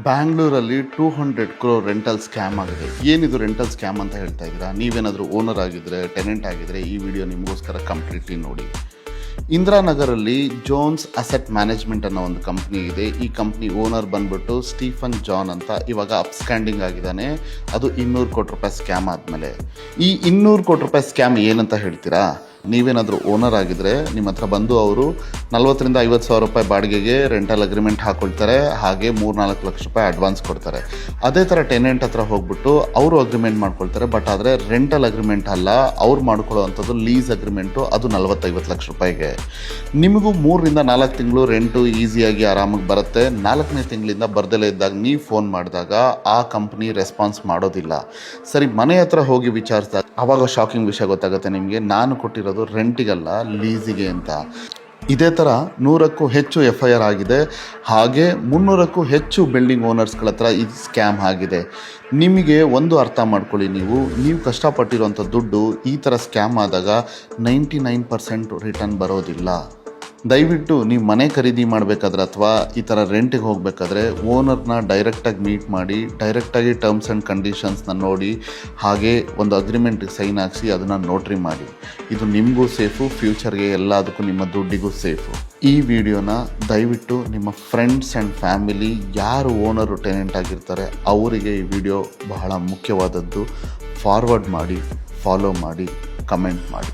ಬ್ಯಾಂಗ್ಳೂರಲ್ಲಿ 200 crore rental scam ಆಗಿದೆ. ಏನಿದು ರೆಂಟಲ್ ಸ್ಕ್ಯಾಮ್ ಅಂತ ಹೇಳ್ತಾ ಇದ್ದೀರಾ? ನೀವೇನಾದರೂ ಓನರ್ ಆಗಿದ್ದರೆ, ಟೆನೆಂಟ್ ಆಗಿದ್ದರೆ ಈ ವಿಡಿಯೋ ನಿಮಗೋಸ್ಕರ ಕಂಪ್ಲೀಟ್ಲಿ ನೋಡಿ. ಇಂದಿರಾನಗರಲ್ಲಿ ಜೋನ್ಸ್ ಅಸೆಟ್ ಮ್ಯಾನೇಜ್ಮೆಂಟ್ ಅನ್ನೋ ಒಂದು ಕಂಪ್ನಿ ಇದೆ. ಈ ಕಂಪ್ನಿ ಓನರ್ ಬಂದ್ಬಿಟ್ಟು ಸ್ಟೀಫನ್ ಜಾನ್ ಅಂತ. ಇವಾಗ ಅಪ್ಸ್ಟ್ಯಾಂಡಿಂಗ್ ಆಗಿದ್ದಾನೆ. ಅದು 200 ಕೋಟಿ ರೂಪಾಯಿ ಸ್ಕ್ಯಾಮ್ ಆದಮೇಲೆ. ಈ 200 ಕೋಟಿ ರೂಪಾಯಿ ಸ್ಕ್ಯಾಮ್ ಏನಂತ ಹೇಳ್ತೀರಾ? ನೀವೇನಾದರೂ ಓನರ್ ಆಗಿದ್ದರೆ ನಿಮ್ಮ ಹತ್ರ ಬಂದು ಅವರು 40,000 50,000 ರೂಪಾಯಿ ಬಾಡಿಗೆಗೆ ರೆಂಟಲ್ ಅಗ್ರಿಮೆಂಟ್ ಹಾಕ್ಕೊಳ್ತಾರೆ. ಹಾಗೆ 3-4 ಲಕ್ಷ ರೂಪಾಯಿ ಅಡ್ವಾನ್ಸ್ ಕೊಡ್ತಾರೆ. ಅದೇ ಥರ ಟೆನೆಂಟ್ ಹತ್ರ ಹೋಗ್ಬಿಟ್ಟು ಅವರು ಅಗ್ರಿಮೆಂಟ್ ಮಾಡ್ಕೊಳ್ತಾರೆ. ಬಟ್ ಆದರೆ ರೆಂಟಲ್ ಅಗ್ರಿಮೆಂಟ್ ಅಲ್ಲ, ಅವ್ರು ಮಾಡ್ಕೊಳ್ಳೋವಂಥದ್ದು ಲೀಸ್ ಅಗ್ರಿಮೆಂಟು. ಅದು 40-50 ಲಕ್ಷ ರೂಪಾಯಿಗೆ. ನಿಮಗೂ 3-4 ತಿಂಗಳು ರೆಂಟು ಈಸಿಯಾಗಿ ಆರಾಮಾಗಿ ಬರುತ್ತೆ. 4ನೇ ತಿಂಗಳಿಂದ ಬರ್ದಲೇ ಇದ್ದಾಗ ನೀವು ಫೋನ್ ಮಾಡಿದಾಗ ಆ ಕಂಪ್ನಿ ರೆಸ್ಪಾನ್ಸ್ ಮಾಡೋದಿಲ್ಲ. ಸರಿ, ಮನೆ ಹತ್ರ ಹೋಗಿ ವಿಚಾರಿಸಿದಾಗ ಆವಾಗ ಶಾಕಿಂಗ್ ವಿಷಯ ಗೊತ್ತಾಗುತ್ತೆ ನಿಮಗೆ. ನಾನು ಕೊಟ್ಟಿರೋದು ರೆಂಟಿಗಲ್ಲ, ಲೀಸಿಗೆ ಅಂತ. ಇದೇ ಥರ 100ಕ್ಕೂ ಹೆಚ್ಚು FIR ಆಗಿದೆ. ಹಾಗೆ 300ಕ್ಕೂ ಹೆಚ್ಚು ಬಿಲ್ಡಿಂಗ್ ಓನರ್ಸ್ಗಳ ಹತ್ರ ಈ ಸ್ಕ್ಯಾಮ್ ಆಗಿದೆ. ನಿಮಗೆ ಒಂದು ಅರ್ಥ ಮಾಡ್ಕೊಳ್ಳಿ, ನೀವು ಕಷ್ಟಪಟ್ಟಿರೋಂಥ ದುಡ್ಡು ಈ ಥರ ಸ್ಕ್ಯಾಮ್ ಆದಾಗ 99% ರಿಟರ್ನ್ ಬರೋದಿಲ್ಲ. ದಯವಿಟ್ಟು ನೀವು ಮನೆ ಖರೀದಿ ಮಾಡಬೇಕಾದ್ರೆ ಅಥವಾ ಈ ಥರ ರೆಂಟಿಗೆ ಹೋಗಬೇಕಾದ್ರೆ ಓನರ್ನ ಡೈರೆಕ್ಟಾಗಿ ಮೀಟ್ ಮಾಡಿ, ಡೈರೆಕ್ಟಾಗಿ ಟರ್ಮ್ಸ್ ಆ್ಯಂಡ್ ಕಂಡೀಷನ್ಸ್ನ ನೋಡಿ, ಹಾಗೆ ಒಂದು ಅಗ್ರಿಮೆಂಟಿಗೆ ಸೈನ್ ಹಾಕಿಸಿ ಅದನ್ನು ನೋಟ್ರಿ ಮಾಡಿ. ಇದು ನಿಮಗೂ ಸೇಫು, ಫ್ಯೂಚರ್ಗೆ ಎಲ್ಲದಕ್ಕೂ ನಿಮ್ಮ ದುಡ್ಡಿಗೂ ಸೇಫು. ಈ ವಿಡಿಯೋನ ದಯವಿಟ್ಟು ನಿಮ್ಮ ಫ್ರೆಂಡ್ಸ್ ಆ್ಯಂಡ್ ಫ್ಯಾಮಿಲಿ ಯಾರು ಓನರು ಟೆನೆಂಟ್ ಆಗಿರ್ತಾರೆ ಅವರಿಗೆ ಈ ವಿಡಿಯೋ ಬಹಳ ಮುಖ್ಯವಾದದ್ದು. ಫಾರ್ವರ್ಡ್ ಮಾಡಿ, ಫಾಲೋ ಮಾಡಿ, ಕಮೆಂಟ್ ಮಾಡಿ.